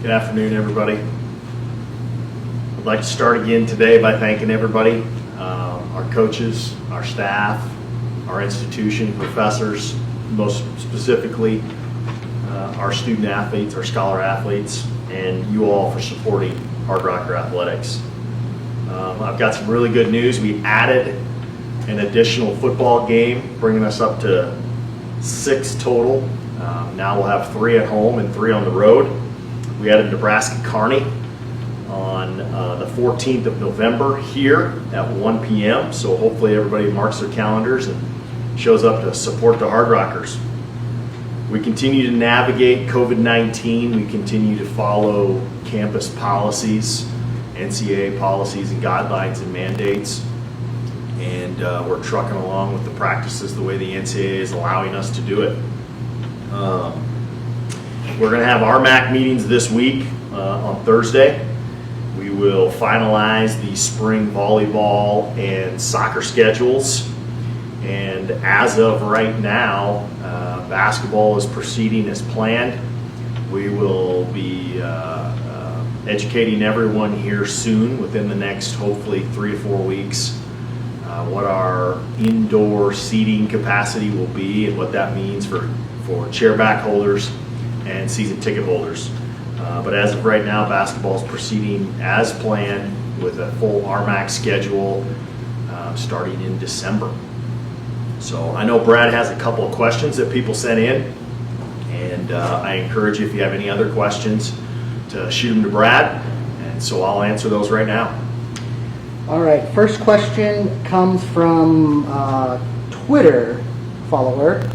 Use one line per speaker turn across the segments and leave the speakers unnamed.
Good afternoon, everybody. I'd like to start again today by thanking everybody, our coaches, our staff, our institution, professors, most specifically our student athletes, our scholar athletes, and you all for supporting Hardrocker Athletics. I've got some really good news. We added an additional football game, bringing us up to 6 total. Now we'll have 3 at home and 3 on the road. We added Nebraska Kearney on the 14th of November here at 1 p.m. So hopefully everybody marks their calendars and shows up to support the Hardrockers. We continue to navigate COVID-19. We continue to follow campus policies, NCAA policies and guidelines and mandates. And we're trucking along with the practices the way the NCAA is allowing us to do it. We're going to have Rmac meetings this week on Thursday. We will finalize the spring volleyball and soccer schedules. And as of right now, basketball is proceeding as planned. We will be educating everyone here soon, within the next hopefully 3 to 4 weeks, what our indoor seating capacity will be and what that means for chair back holders and season ticket holders. But as of right now, basketball is proceeding as planned with a full Rmac schedule starting in December. So I know Brad has a couple of questions that people sent in, and I encourage you, if you have any other questions, to shoot them to Brad, and so I'll answer those right now.
All right, first question comes from Twitter follower.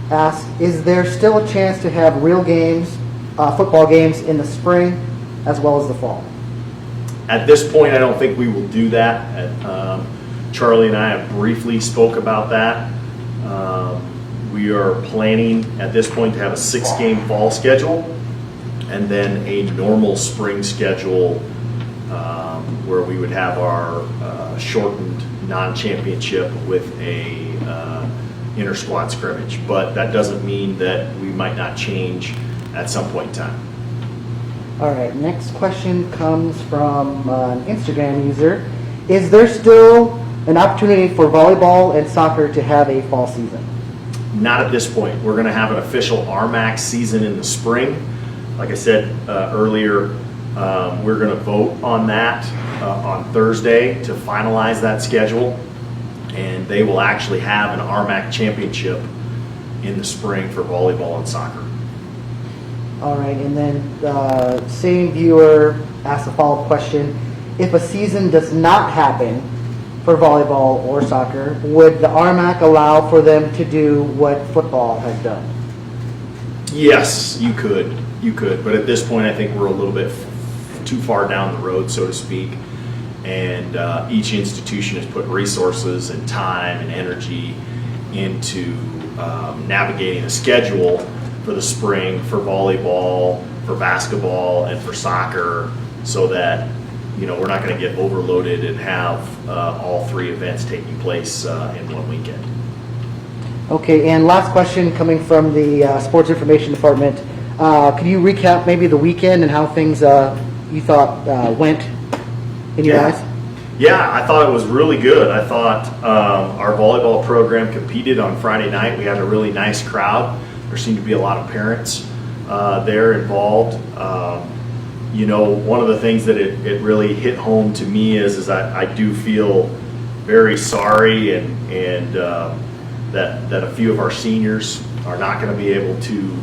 Asks, is there still a chance to have real games, football games in the spring as well as the fall?
At this point, I don't think we will do that. Charlie and I have briefly spoke about that. We are planning at this point to have a 6-game fall schedule and then a normal spring schedule where we would have our shortened non-championship with a inter-squad scrimmage. But that doesn't mean that we might not change at some point in time.
All right, next question comes from an Instagram user. Is there still an opportunity for volleyball and soccer to have a fall season?
Not at this point. We're going to have an official Rmac season in the spring. Like I said earlier, we're going to vote on that on Thursday to finalize that schedule, and they will actually have an Rmac championship in the spring for volleyball and soccer.
All right, and then same viewer asked a follow-up question. If a season does not happen for volleyball or soccer, would the Rmac allow for them to do what football has done?
Yes, you could. But at this point, I think we're a little bit too far down the road, so to speak. And each institution has put resources and time and energy into navigating a schedule for the spring, for volleyball, for basketball, and for soccer, so that we're not going to get overloaded and have all 3 events taking place in one weekend.
Okay, and last question coming from the Sports Information Department. Could you recap maybe the weekend and how things you thought went in your eyes?
Yeah, I thought it was really good. I thought our volleyball program competed on Friday night. We had a really nice crowd. There seemed to be a lot of parents there involved. One of the things that it really hit home to me is I do feel very sorry and that a few of our seniors are not going to be able to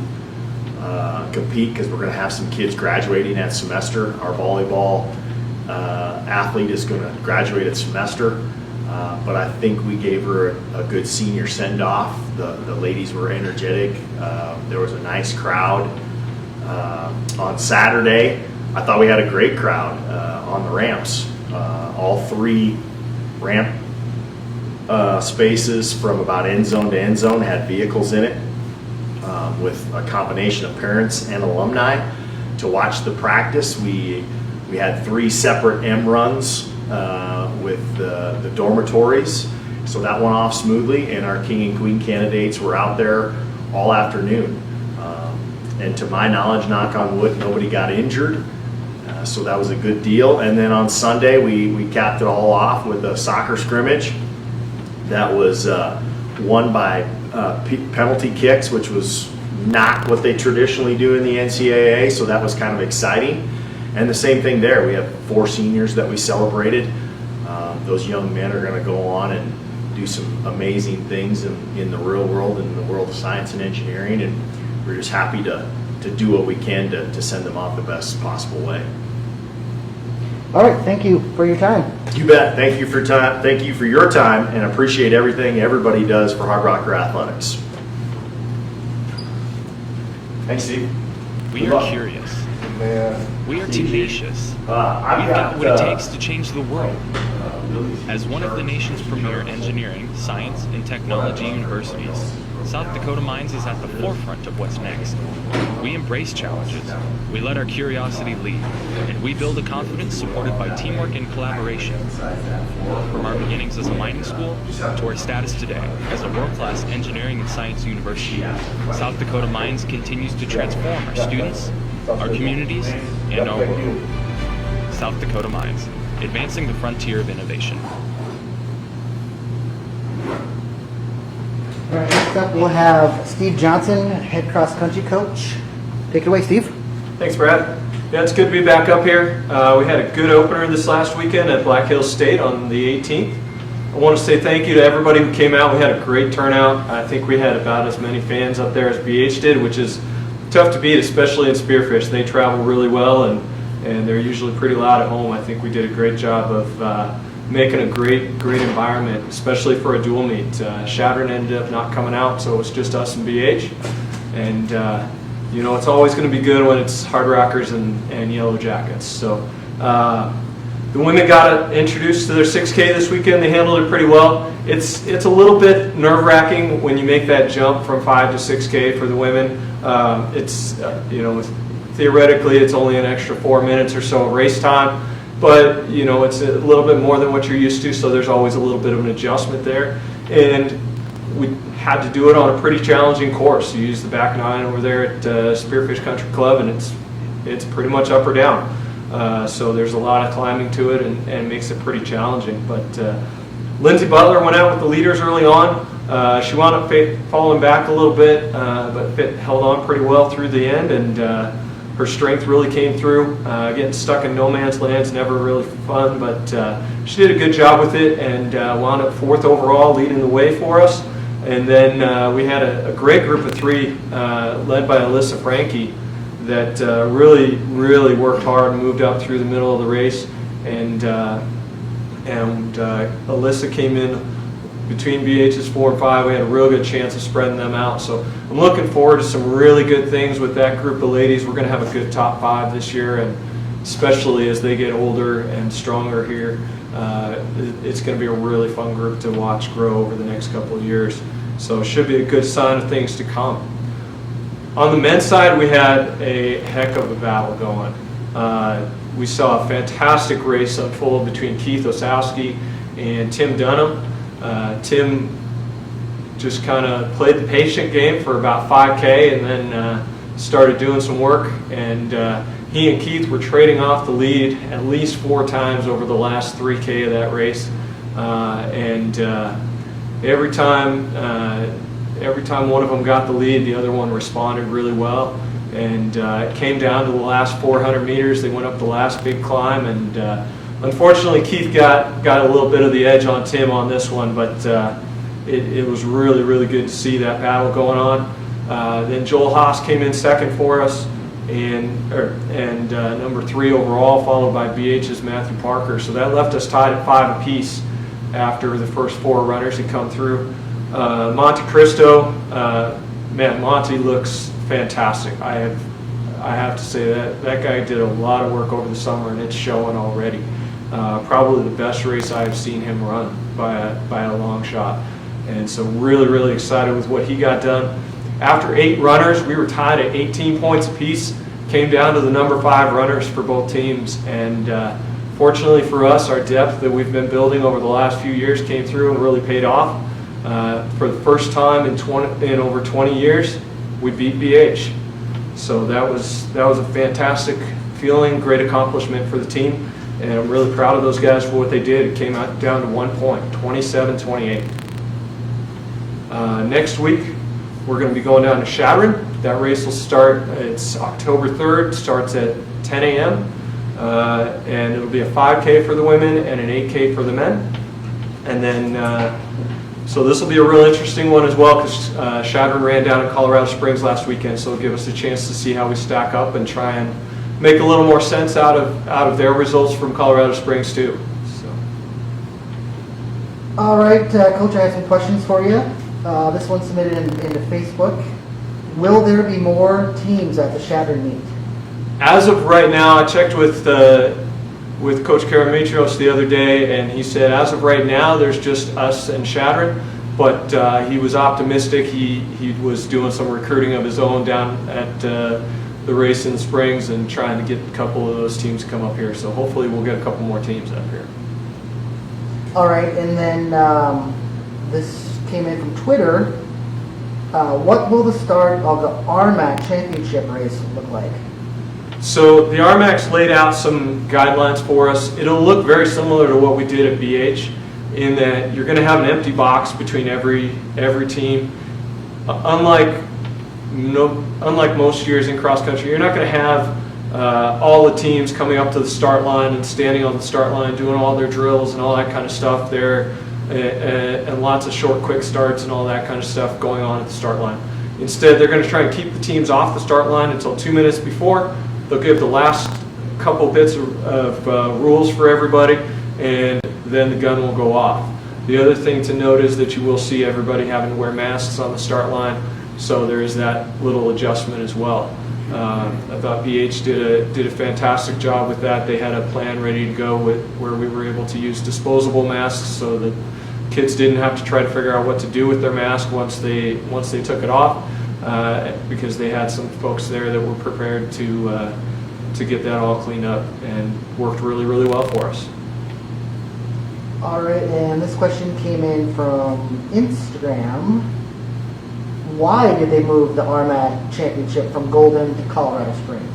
compete because we're going to have some kids graduating that semester. Our volleyball athlete is going to graduate at semester, but I think we gave her a good senior send-off. The ladies were energetic. There was a nice crowd. On Saturday, I thought we had a great crowd on the ramps. All 3 ramp spaces from about end zone to end zone had vehicles in it, with a combination of parents and alumni to watch the practice. We had 3 separate M runs with the dormitories, so that went off smoothly, and our king and queen candidates were out there all afternoon. And to my knowledge, knock on wood, nobody got injured. So that was a good deal. And then on Sunday, we capped it all off with a soccer scrimmage that was won by penalty kicks, which was not what they traditionally do in the NCAA. So that was kind of exciting. And the same thing there. We have 4 seniors that we celebrated. Those young men are going to go on and do some amazing things in the real world, in the world of science and engineering. And we're just happy to do what we can to send them off the best possible way.
All right, thank you for your time.
You bet. Thank you for time. Thank you for your time, and appreciate everything everybody does for Hardrocker Athletics. Thanks, Steve.
We
Good
are
luck.
curious.
Man.
We are tenacious. We've
I've
got what it takes to change the world. As one of the nation's premier engineering, science, and technology universities, South Dakota Mines is at the forefront of what's next. We embrace challenges, we let our curiosity lead, and we build a confidence supported by teamwork and collaboration. From our beginnings as a mining school to our status today as a world-class engineering and science university, South Dakota Mines continues to transform our students, our communities, and our world. South Dakota Mines, advancing the frontier of innovation.
All right, next up we'll have Steve Johnson, head cross country coach. Take it away, Steve.
Thanks, Brad. Yeah, it's good to be back up here. We had a good opener this last weekend at Black Hills State on the 18th. I want to say thank you to everybody who came out. We had a great turnout. I think we had about as many fans up there as BH did, which is tough to beat, especially in spearfish. They travel really well, and they're usually pretty loud at home. I think we did a great job of making a great environment, especially for a dual meet. Shadron ended up not coming out, so it was just us and BH. And you know, it's always going to be good when it's Hardrockers and Yellow Jackets. So the women got introduced to their 6K this weekend. They handled it pretty well. It's a little bit nerve-wracking when you make that jump from 5 to 6K for the women. You know, theoretically it's only an extra 4 minutes or so of race time, but you know, it's a little bit more than what you're used to, so there's always a little bit of an adjustment there. And we had to do it on a pretty challenging course. You use the back 9 over there at Spearfish Country Club, and it's pretty much up or down. So there's a lot of climbing to it, and makes it pretty challenging. But Lindsay Butler went out with the leaders early on. She wound up falling back a little bit, but held on pretty well through the end, and her strength really came through. Getting stuck in no man's land is never really fun, but she did a good job with it, and wound up 4th overall, leading the way for us. And then we had a great group of 3 led by Alyssa Frankie that really worked hard and moved up through the middle of the race. And Alyssa came in between BH's 4 and 5. We had a real good chance of spreading them out. So I'm looking forward to some really good things with that group of ladies. We're going to have a good top 5 this year, and especially as they get older and stronger here, it's going to be a really fun group to watch grow over the next couple of years. So it should be a good sign of things to come. On the men's side, we had a heck of a battle going. We saw a fantastic race unfold between Keith Osowski and Tim Dunham. Tim just kind of played the patient game for about 5K, and then started doing some work. And he and Keith were trading off the lead at least 4 times over the last 3K of that race. Every time one of them got the lead, the other one responded really well. And it came down to the last 400 meters. They went up the last big climb, and unfortunately Keith got a little bit of the edge on Tim on this one, but it was really good to see that battle going on. Then Joel Haas came in 2nd for us, and number 3 overall, followed by BH's Matthew Parker. So that left us tied at 5 apiece after the first 4 runners had come through. Monte Cristo, man, Monty looks fantastic. I have to say that guy did a lot of work over the summer, and it's showing already. Probably the best race I've seen him run by a long shot. And so really excited with what he got done. After 8 runners, we were tied at 18 points apiece. Came down to the number 5 runners for both teams, and fortunately for us, our depth that we've been building over the last few years came through and really paid off. For the first time in over 20 years, we beat BH. So that was a fantastic feeling, great accomplishment for the team, and I'm really proud of those guys for what they did. It came out down to 1 point, 27-28. Next week, we're going to be going down to Chadron. That race will start, it's October 3rd, starts at 10 a.m. And it'll be a 5K for the women and an 8K for the men. And then, so this will be a real interesting one as well, because Chadron ran down in Colorado Springs last weekend, so it'll give us a chance to see how we stack up and try and make a little more sense out of their results from Colorado Springs too. So.
All right, Coach, I have some questions for you. This one's submitted into Facebook. Will there be more teams at the Chadron meet?
As of right now, I checked with Coach Karamitros the other day, and he said as of right now there's just us and Chadron, but he was optimistic. He was doing some recruiting of his own down at the race in Springs and trying to get a couple of those teams to come up here. So hopefully we'll get a couple more teams up here.
All right, and then this came in from Twitter. What will the start of the Rmac championship race look like?
So the Rmac's laid out some guidelines for us. It'll look very similar to what we did at BH, in that you're going to have an empty box between every team. Unlike most years in cross country, you're not going to have all the teams coming up to the start line and standing on the start line doing all their drills and all that kind of stuff there, and lots of short quick starts and all that kind of stuff going on at the start line. Instead, they're going to try and keep the teams off the start line until 2 minutes before. They'll give the last couple bits of rules for everybody, and then the gun will go off. The other thing to note is that you will see everybody having to wear masks on the start line, so there is that little adjustment as well. I thought BH did a fantastic job with that. They had a plan ready to go where we were able to use disposable masks, so that kids didn't have to try to figure out what to do with their mask once they took it off. Because they had some folks there that were prepared to get that all cleaned up, and worked really, really well for us.
All right, and this question came in from Instagram. Why did they move the Rmac championship from Golden to Colorado Springs?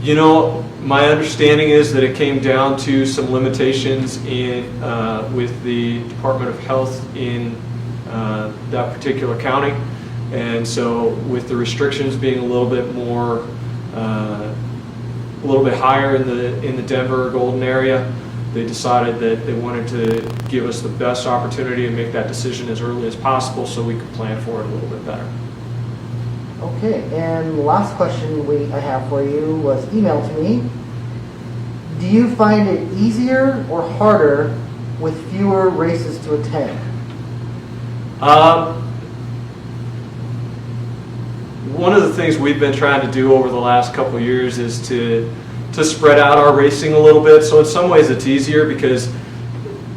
You know, my understanding is that it came down to some limitations with the Department of Health in that particular county. And so with the restrictions being a little bit more, a little bit higher in the Denver Golden area, they decided that they wanted to give us the best opportunity and make that decision as early as possible so we could plan for it a little bit better.
Okay, and the last question I have for you was emailed to me. Do you find it easier or harder with fewer races to attend?
One of the things we've been trying to do over the last couple of years is to spread out our racing a little bit. So in some ways it's easier because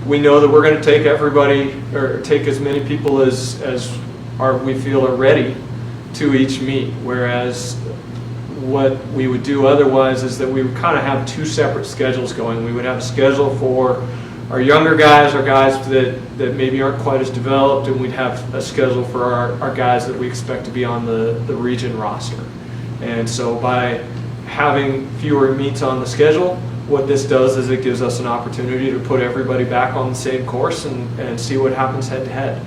we know that we're going to take everybody, or take as many people as we feel are ready to each meet. Whereas what we would do otherwise is that we would kind of have two separate schedules going. We would have a schedule for our younger guys, our guys that maybe aren't quite as developed, and we'd have a schedule for our guys that we expect to be on the region roster. And so by having fewer meets on the schedule, what this does is it gives us an opportunity to put everybody back on the same course and see what happens head to head.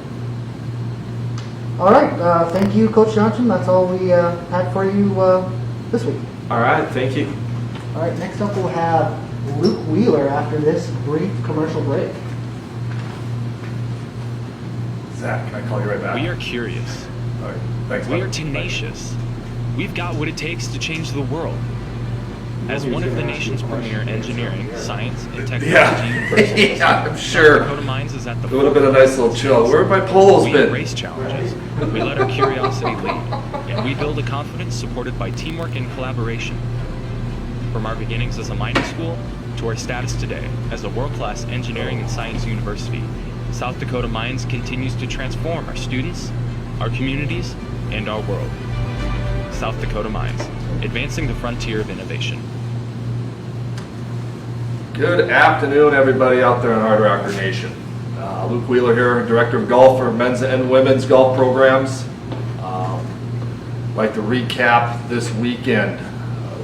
All right, thank you, Coach Johnson. That's all we had for you this week.
All right, thank you.
All right, next up we'll have Luke Wheeler after this brief commercial break.
Zach, can I call you right back?
We are curious.
All right, thanks.
We are tenacious. We've got what it takes to change the world. As one of the nation's premier engineering, science, and technology universities,
Yeah, I'm sure.
South Dakota Mines is at the
It would have been a nice little chill. Where have my poles
We
been?
embrace challenges. We let our curiosity lead, and we build a confidence supported by teamwork and collaboration. From our beginnings as a mining school to our status today as a world-class engineering and science university, South Dakota Mines continues to transform our students, our communities, and our world. South Dakota Mines, advancing the frontier of innovation.
Good afternoon, everybody out there in Hardrocker Nation. Luke Wheeler here, Director of Golf for men's and women's golf programs. like to recap this weekend.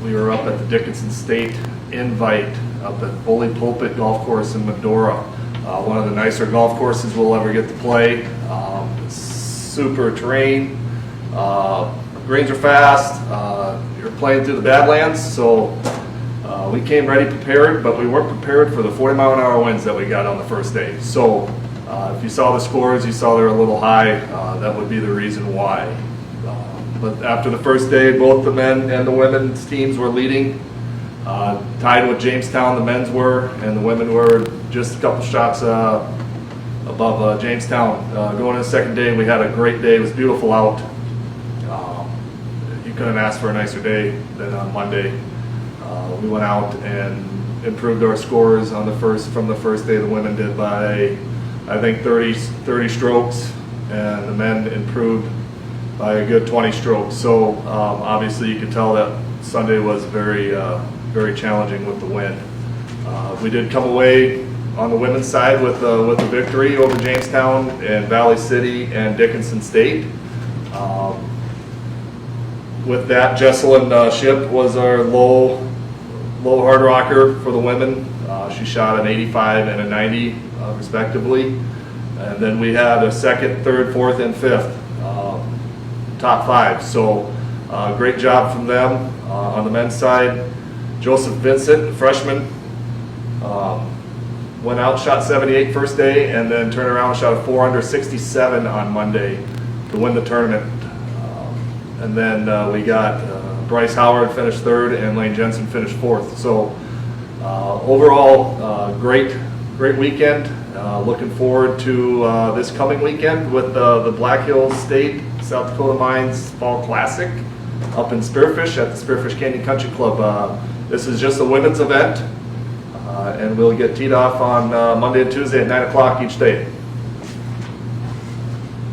We were up at the Dickinson State Invite up at Bully Pulpit Golf Course in Medora. One of the nicer golf courses we'll ever get to play. Super terrain. Greens are fast. You're playing through the Badlands, so we came ready prepared, but we weren't prepared for the 40-mile-an-hour winds that we got on the first day. So if you saw the scores, you saw they're a little high. That would be the reason why. But after the first day, both the men and the women's teams were leading, tied with Jamestown, the men's were, and the women were just a couple shots above Jamestown. Going into the second day, we had a great day. It was beautiful out. You couldn't ask for a nicer day than on Monday. We went out and improved our scores on from the first day. The women did by, I think, 30 strokes, and the men improved by a good 20 strokes. So obviously you could tell that Sunday was very challenging with the wind. We did come away on the women's side with a victory over Jamestown and Valley City and Dickinson State. With that, Jesselyn Ship was our low Hardrocker for the women. She shot an 85 and a 90 respectively. And then we had a second, third, fourth, and fifth top five. So great job from them. On the men's side, Joseph Vincent, freshman, went out, shot 78 first day, and then turned around and shot a 4 under 67 on Monday to win the tournament. And then we got Bryce Howard finished third and Lane Jensen finished fourth. So overall, great weekend. Looking forward to this coming weekend with the Black Hills State South Dakota Mines Fall Classic up in Spearfish at the Spearfish Canyon Country Club. This is just a women's event, and we'll get teed off on Monday and Tuesday at 9 o'clock each day.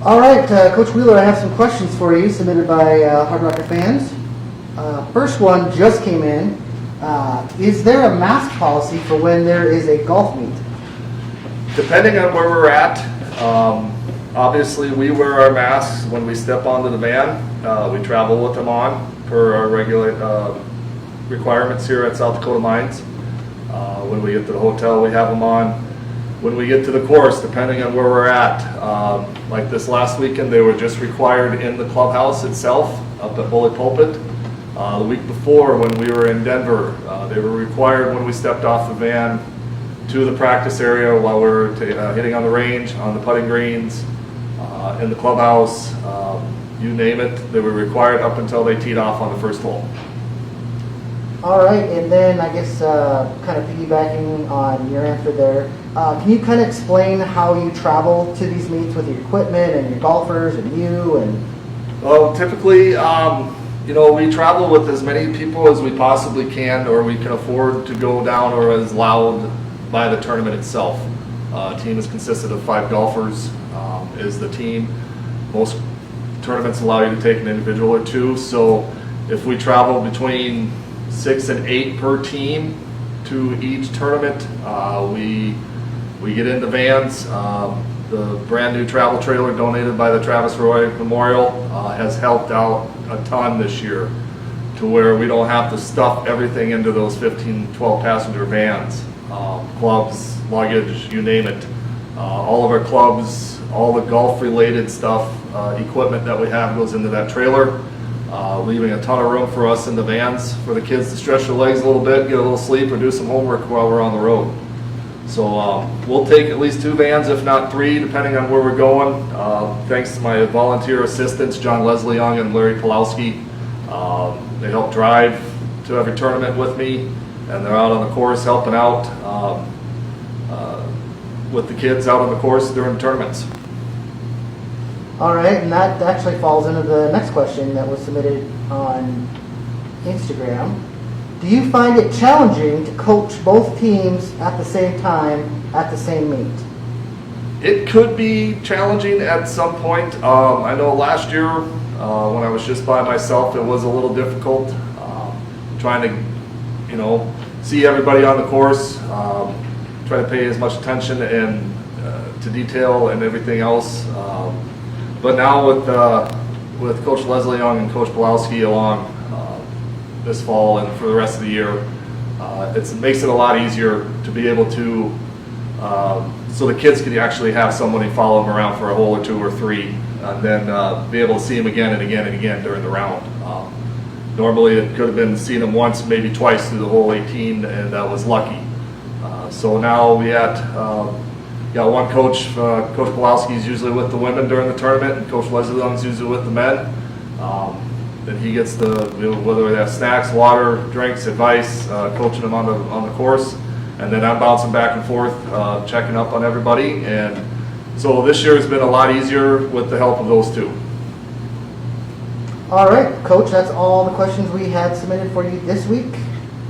All right, Coach Wheeler, I have some questions for you submitted by Hardrocker fans. First one just came in. Is there a mask policy for when there is a golf meet?
Depending on where we're at, obviously we wear our masks when we step onto the van. We travel with them on per our regular requirements here at South Dakota Mines. When we get to the hotel, we have them on. When we get to the course, depending on where we're at, like this last weekend, they were just required in the clubhouse itself up at Bully Pulpit. The week before, when we were in Denver, they were required when we stepped off the van to the practice area while we were hitting on the range, on the putting greens, in the clubhouse, you name it. They were required up until they teed off on the first hole.
All right, and then I guess kind of piggybacking on your answer there, can you kind of explain how you travel to these meets with your equipment and your golfers and you? And
well, typically, we travel with as many people as we possibly can, or we can afford to go down, or as allowed by the tournament itself. Team is consisted of 5 golfers, is the team. Most tournaments allow you to take an individual or 2, so if we travel between 6 and 8 per team to each tournament, we get into vans. The brand new travel trailer donated by the Travis Roy Memorial has helped out a ton this year, to where we don't have to stuff everything into those 15, 12 passenger vans. Clubs, luggage, you name it. All of our clubs, all the golf related stuff, equipment that we have goes into that trailer, leaving a ton of room for us in the vans for the kids to stretch their legs a little bit, get a little sleep, or do some homework while we're on the road. So we'll take at least 2 vans, if not 3, depending on where we're going. Thanks to my volunteer assistants, John Leslie Young and Larry Pulowski. They help drive to every tournament with me, and they're out on the course helping out with the kids out on the course during tournaments.
all right, and that actually falls into the next question that was submitted on Instagram. Do you find it challenging to coach both teams at the same time at the same meet?
It could be challenging at some point. I know last year when I was just by myself, it was a little difficult trying to, see everybody on the course, try to pay as much attention and to detail and everything else. But now with with Coach Leslie Young and Coach Pulowski along this fall and for the rest of the year. It makes it a lot easier to be able to, so the kids can actually have somebody follow them around for a hole or two or three, and then be able to see them again and again and again during the round. Normally it could have been seeing them once, maybe twice through the whole 18, and that was lucky. So now we got one coach, Coach Pulowski is usually with the women during the tournament, and Coach Leslie Young is usually with the men. Then he gets whether they have snacks, water, drinks, advice, coaching them on the course, and then I'm bouncing back and forth, checking up on everybody. And so this year has been a lot easier with the help of those two.
All right, Coach, that's all the questions we had submitted for you this week.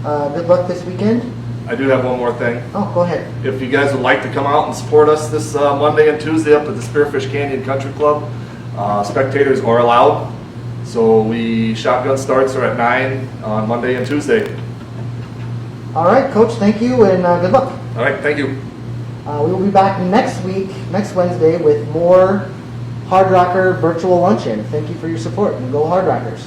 Good luck this weekend.
I do have one more thing.
Oh, go ahead.
If you guys would like to come out and support us this Monday and Tuesday up at the Spearfish Canyon Country Club, spectators are allowed. So shotgun starts are at 9 on Monday and Tuesday.
All right, Coach, thank you, and good luck.
All right, thank you.
We will be back next week, next Wednesday, with more Hardrocker virtual luncheon. Thank you for your support, and go Hardrockers.